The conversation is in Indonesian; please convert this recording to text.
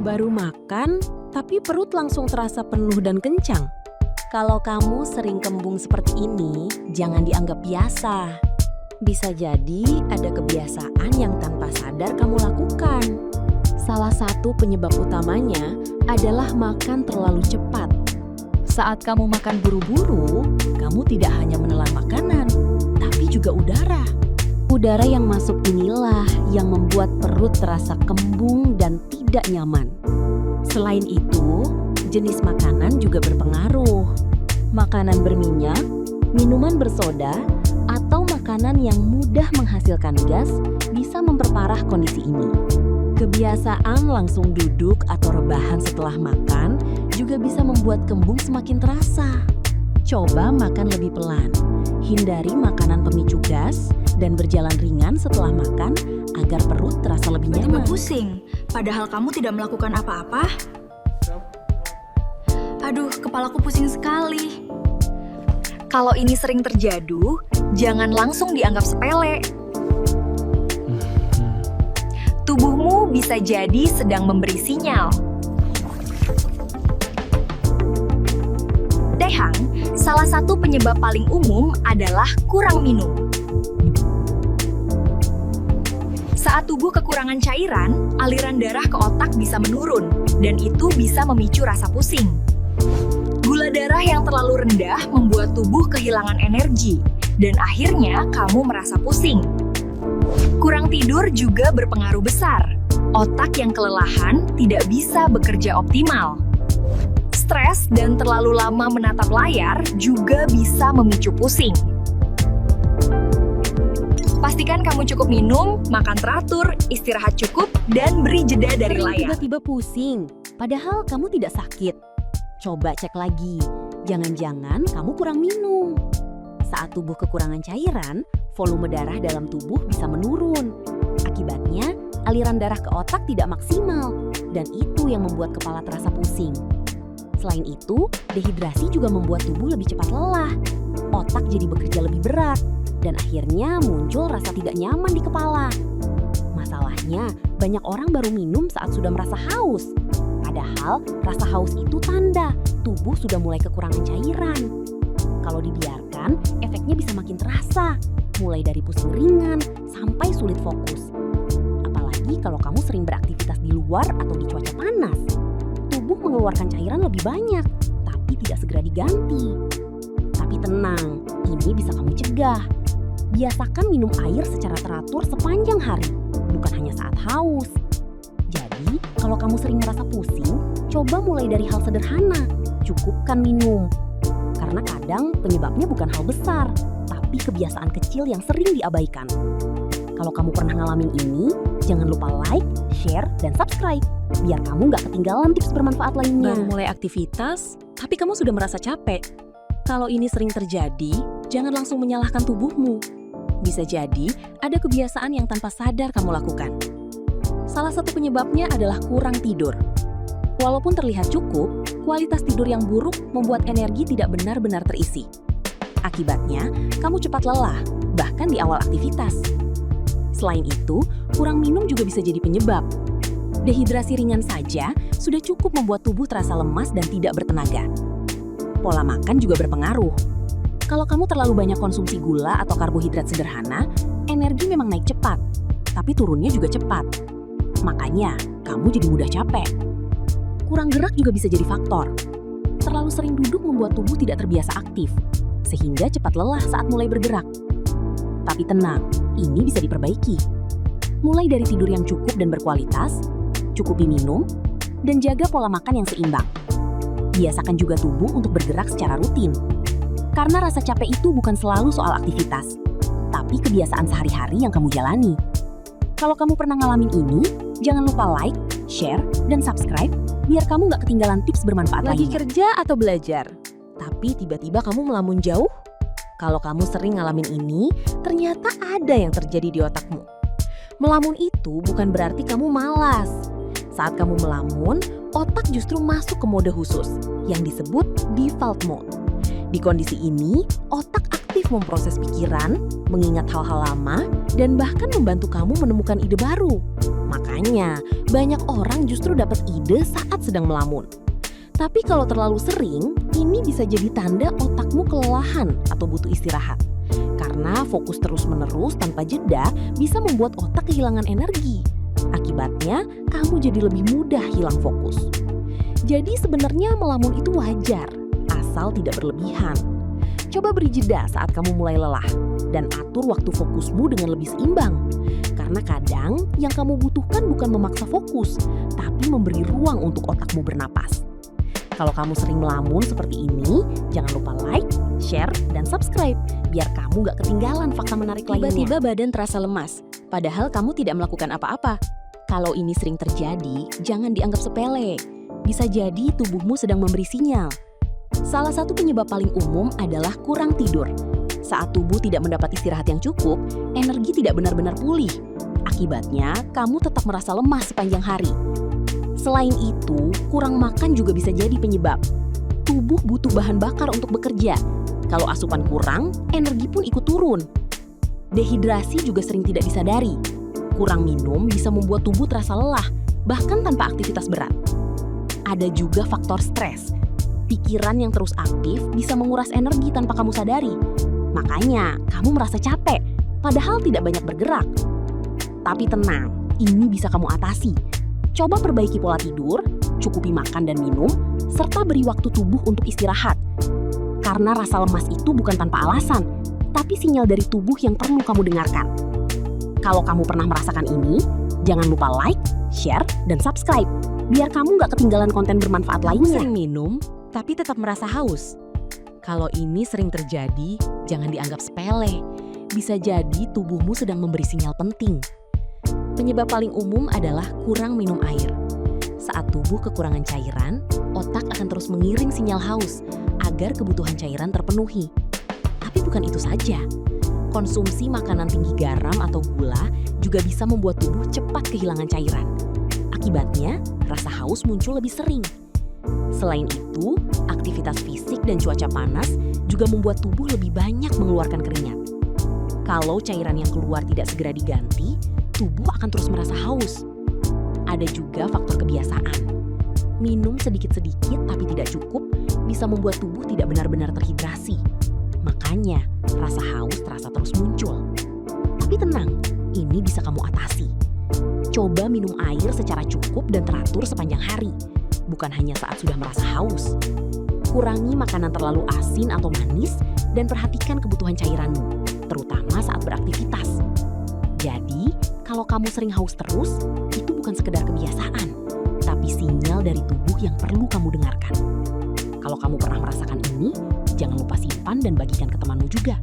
Baru makan, tapi perut langsung terasa penuh dan kencang. Kalau kamu sering kembung seperti ini, jangan dianggap biasa. Bisa jadi ada kebiasaan yang tanpa sadar kamu lakukan. Salah satu penyebab utamanya adalah makan terlalu cepat. Saat kamu makan buru-buru, kamu tidak hanya menelan makanan, tapi juga udara. Udara yang masuk inilah yang membuat perut terasa kembung dan tidak nyaman. Selain itu, jenis makanan juga berpengaruh. Makanan berminyak, minuman bersoda, atau makanan yang mudah menghasilkan gas bisa memperparah kondisi ini. Kebiasaan langsung duduk atau rebahan setelah makan juga bisa membuat kembung semakin terasa. Coba makan lebih pelan, hindari makanan pemicu gas, dan berjalan ringan setelah makan agar perut terasa lebih nyaman. Tiba-tiba pusing, padahal kamu tidak melakukan apa-apa. Aduh, kepalaku pusing sekali. Kalau ini sering terjadi, jangan langsung dianggap sepele. Tubuhmu bisa jadi sedang memberi sinyal. Dehang, salah satu penyebab paling umum adalah kurang minum. Saat tubuh kekurangan cairan, aliran darah ke otak bisa menurun, dan itu bisa memicu rasa pusing. Gula darah yang terlalu rendah membuat tubuh kehilangan energi, dan akhirnya kamu merasa pusing. Kurang tidur juga berpengaruh besar. Otak yang kelelahan tidak bisa bekerja optimal. Stres dan terlalu lama menatap layar juga bisa memicu pusing. Pastikan kamu cukup minum, makan teratur, istirahat cukup, dan beri jeda dari layar. Tiba-tiba pusing, padahal kamu tidak sakit. Coba cek lagi, jangan-jangan kamu kurang minum. Saat tubuh kekurangan cairan, volume darah dalam tubuh bisa menurun. Akibatnya, aliran darah ke otak tidak maksimal, dan itu yang membuat kepala terasa pusing. Selain itu, dehidrasi juga membuat tubuh lebih cepat lelah. Otak jadi bekerja lebih berat, dan akhirnya muncul rasa tidak nyaman di kepala. Masalahnya, banyak orang baru minum saat sudah merasa haus. Padahal, rasa haus itu tanda tubuh sudah mulai kekurangan cairan. Kalau dibiarkan, efeknya bisa makin terasa, mulai dari pusing ringan sampai sulit fokus. Apalagi kalau kamu sering beraktivitas di luar atau di cuaca panas. Tubuh mengeluarkan cairan lebih banyak, tapi tidak segera diganti. Tapi tenang, ini bisa kamu cegah. Biasakan minum air secara teratur sepanjang hari, bukan hanya saat haus. Jadi, kalau kamu sering merasa pusing, coba mulai dari hal sederhana. Cukupkan minum. Karena kadang penyebabnya bukan hal besar, tapi kebiasaan kecil yang sering diabaikan. Kalau kamu pernah ngalamin ini, jangan lupa like, share, dan subscribe. Biar kamu nggak ketinggalan tips bermanfaat lainnya. Baru mulai aktivitas, tapi kamu sudah merasa capek. Kalau ini sering terjadi, jangan langsung menyalahkan tubuhmu. Bisa jadi ada kebiasaan yang tanpa sadar kamu lakukan. Salah satu penyebabnya adalah kurang tidur. Walaupun terlihat cukup, kualitas tidur yang buruk membuat energi tidak benar-benar terisi. Akibatnya, kamu cepat lelah, bahkan di awal aktivitas. Selain itu, kurang minum juga bisa jadi penyebab. Dehidrasi ringan saja sudah cukup membuat tubuh terasa lemas dan tidak bertenaga. Pola makan juga berpengaruh. Kalau kamu terlalu banyak konsumsi gula atau karbohidrat sederhana, energi memang naik cepat, tapi turunnya juga cepat. Makanya, kamu jadi mudah capek. Kurang gerak juga bisa jadi faktor. Terlalu sering duduk membuat tubuh tidak terbiasa aktif, sehingga cepat lelah saat mulai bergerak. Tapi tenang, ini bisa diperbaiki. Mulai dari tidur yang cukup dan berkualitas, cukupi minum, dan jaga pola makan yang seimbang. Biasakan juga tubuh untuk bergerak secara rutin. Karena rasa capek itu bukan selalu soal aktivitas, tapi kebiasaan sehari-hari yang kamu jalani. Kalau kamu pernah ngalamin ini, jangan lupa like, share, dan subscribe biar kamu nggak ketinggalan tips bermanfaat Lagi lainnya. kerja atau belajar, tapi tiba-tiba kamu melamun jauh? Kalau kamu sering ngalamin ini, ternyata ada yang terjadi di otakmu. Melamun itu bukan berarti kamu malas. Saat kamu melamun, otak justru masuk ke mode khusus yang disebut default mode. Di kondisi ini, otak aktif memproses pikiran, mengingat hal-hal lama, dan bahkan membantu kamu menemukan ide baru. Makanya, banyak orang justru dapat ide saat sedang melamun. Tapi kalau terlalu sering, ini bisa jadi tanda otakmu kelelahan atau butuh istirahat. Karena fokus terus-menerus tanpa jeda bisa membuat otak kehilangan energi. Akibatnya, kamu jadi lebih mudah hilang fokus. Jadi sebenarnya melamun itu wajar, asal tidak berlebihan. Coba beri jeda saat kamu mulai lelah, dan atur waktu fokusmu dengan lebih seimbang. Karena kadang yang kamu butuhkan bukan memaksa fokus, tapi memberi ruang untuk otakmu bernapas. Kalau kamu sering melamun seperti ini, jangan lupa like, share, dan subscribe biar kamu gak ketinggalan fakta menarik lainnya. Tiba-tiba badan terasa lemas, padahal kamu tidak melakukan apa-apa. Kalau ini sering terjadi, jangan dianggap sepele. Bisa jadi tubuhmu sedang memberi sinyal. Salah satu penyebab paling umum adalah kurang tidur. Saat tubuh tidak mendapat istirahat yang cukup, energi tidak benar-benar pulih. Akibatnya, kamu tetap merasa lemas sepanjang hari. Selain itu, kurang makan juga bisa jadi penyebab. Tubuh butuh bahan bakar untuk bekerja. Kalau asupan kurang, energi pun ikut turun. Dehidrasi juga sering tidak disadari. Kurang minum bisa membuat tubuh terasa lelah, bahkan tanpa aktivitas berat. Ada juga faktor stres. Pikiran yang terus aktif bisa menguras energi tanpa kamu sadari. Makanya, kamu merasa capek, padahal tidak banyak bergerak. Tapi tenang, ini bisa kamu atasi. Coba perbaiki pola tidur, cukupi makan dan minum, serta beri waktu tubuh untuk istirahat. Karena rasa lemas itu bukan tanpa alasan, tapi sinyal dari tubuh yang perlu kamu dengarkan. Kalau kamu pernah merasakan ini, jangan lupa like, share, dan subscribe, biar kamu gak ketinggalan konten bermanfaat lainnya. Sering minum, tapi tetap merasa haus. Kalau ini sering terjadi, jangan dianggap sepele. Bisa jadi tubuhmu sedang memberi sinyal penting. Penyebab paling umum adalah kurang minum air. Saat tubuh kekurangan cairan, otak akan terus mengiring sinyal haus agar kebutuhan cairan terpenuhi. Tapi bukan itu saja. Konsumsi makanan tinggi garam atau gula juga bisa membuat tubuh cepat kehilangan cairan. Akibatnya, rasa haus muncul lebih sering. Selain itu, aktivitas fisik dan cuaca panas juga membuat tubuh lebih banyak mengeluarkan keringat. Kalau cairan yang keluar tidak segera diganti, tubuh akan terus merasa haus. Ada juga faktor kebiasaan. Minum sedikit-sedikit tapi tidak cukup bisa membuat tubuh tidak benar-benar terhidrasi. Makanya, rasa haus terasa terus muncul. Tapi tenang, ini bisa kamu atasi. Coba minum air secara cukup dan teratur sepanjang hari, bukan hanya saat sudah merasa haus. Kurangi makanan terlalu asin atau manis dan perhatikan kebutuhan cairanmu, terutama saat beraktivitas. Jadi, kalau kamu sering haus terus, itu bukan sekedar kebiasaan, tapi sinyal dari tubuh yang perlu kamu dengarkan. Kalau kamu pernah merasakan ini, jangan lupa simpan dan bagikan ke temanmu juga.